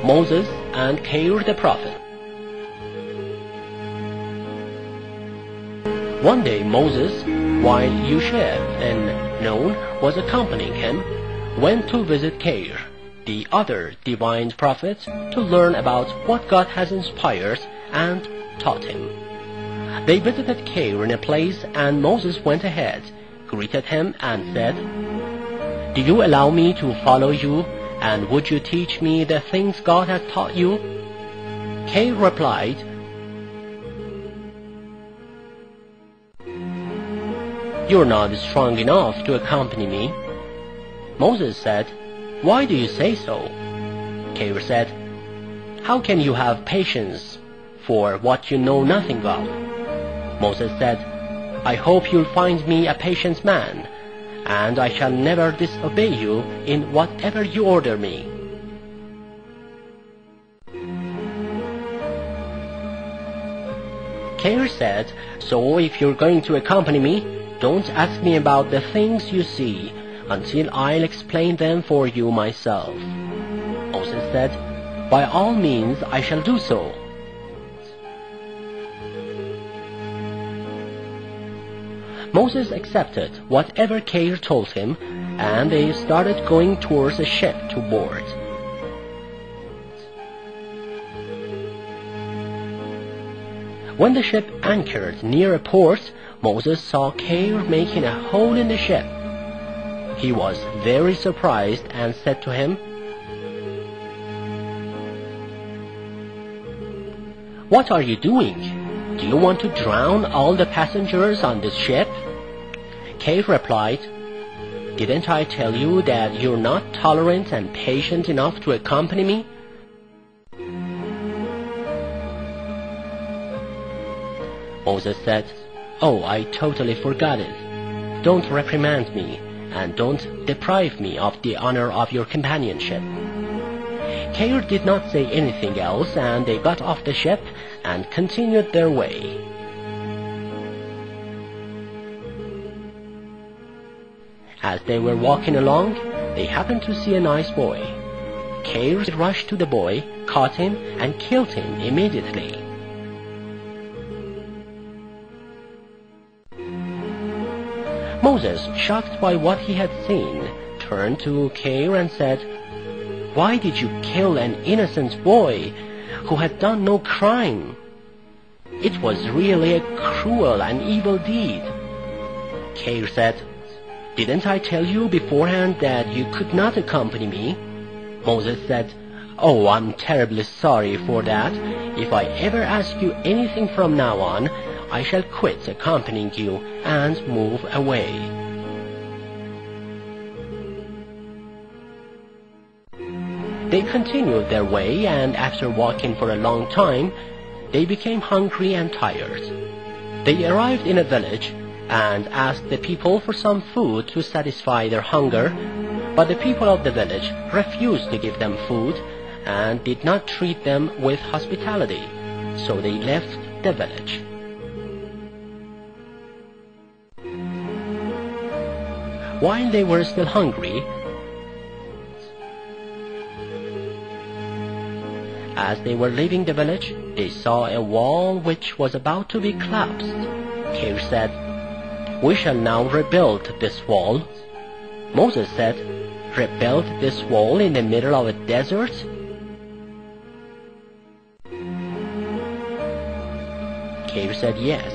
Moses and Kheyr the prophet. One day Moses, while Yushev and Nun was accompanying him, went to visit Kheyr, the other divine prophet, to learn about what God has inspired and taught him. They visited Kheyr in a place, and Moses went ahead, greeted him, and said, "Do you allow me to follow you, and would you teach me the things God has taught you?" Kheyr replied, "You're not strong enough to accompany me." Moses said, "Why do you say so?" Kheyr said, "How can you have patience for what you know nothing of?" Moses said, "I hope you'll find me a patient man, and I shall never disobey you in whatever you order me." Kheyr said, "So if you're going to accompany me, don't ask me about the things you see until I'll explain them for you myself." Moses said, "By all means I shall do so." Moses accepted whatever Kheyr told him, and they started going towards a ship to board. When the ship anchored near a port, Moses saw Kheyr making a hole in the ship. He was very surprised and said to him, "What are you doing? Do you want to drown all the passengers on this ship?" Kheyr replied, "Didn't I tell you that you're not tolerant and patient enough to accompany me?" Moses said, "Oh, I totally forgot it. Don't reprimand me, and don't deprive me of the honor of your companionship." Kheyr did not say anything else, and they got off the ship and continued their way. As they were walking along, they happened to see a nice boy. Kheyr rushed to the boy, caught him, and killed him immediately. Moses, shocked by what he had seen, turned to Kheyr and said, "Why did you kill an innocent boy who had done no crime? It was really a cruel and evil deed." Kheyr said, "Didn't I tell you beforehand that you could not accompany me?" Moses said, "Oh, I'm terribly sorry for that. If I ever ask you anything from now on, I shall quit accompanying you and move away." They continued their way, and after walking for a long time, they became hungry and tired. They arrived in a village and asked the people for some food to satisfy their hunger, but the people of the village refused to give them food and did not treat them with hospitality, so they left the village. While they were still hungry, as they were leaving the village, they saw a wall which was about to be collapsed. Kheyr said, "We shall now rebuild this wall." Moses said, "Rebuild this wall in the middle of a desert?" Kheyr said, "Yes."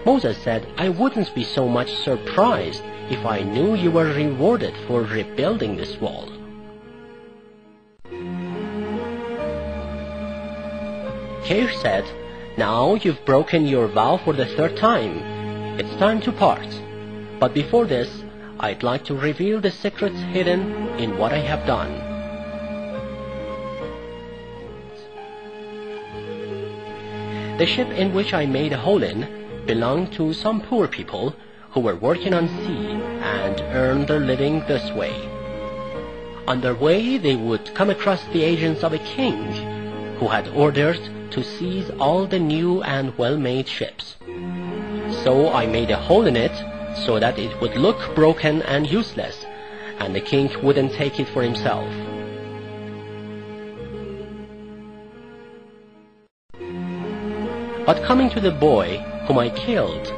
Moses said, "I wouldn't be so much surprised if I knew you were rewarded for rebuilding this wall." Kheyr said, "Now you've broken your vow for the third time. It's time to part. But before this, I'd like to reveal the secrets hidden in what I have done." The ship in which I made a hole in belonged to some poor people who were working on sea and earned their living this way. On their way, they would come across the agents of a king who had ordered to seize all the new and well-made ships. So I made a hole in it so that it would look broken and useless, and the king wouldn't take it for himself. But coming to the boy whom I killed,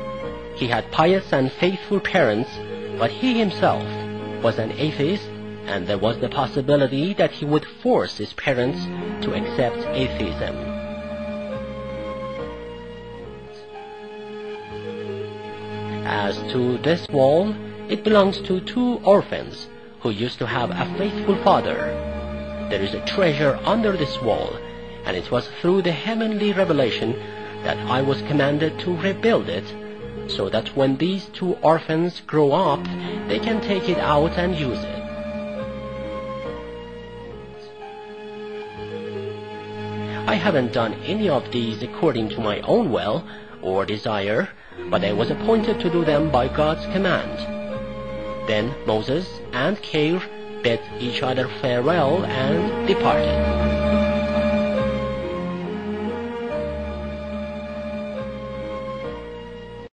he had pious and faithful parents, but he himself was an atheist, and there was the possibility that he would force his parents to accept atheism. As to this wall, it belongs to two orphans who used to have a faithful father. There is a treasure under this wall, and it was through the heavenly revelation that I was commanded to rebuild it, so that when these two orphans grow up, they can take it out and use it. I haven't done any of these according to my own will or desire, but I was appointed to do them by God's command. Then Moses and Kheyr bid each other farewell and departed.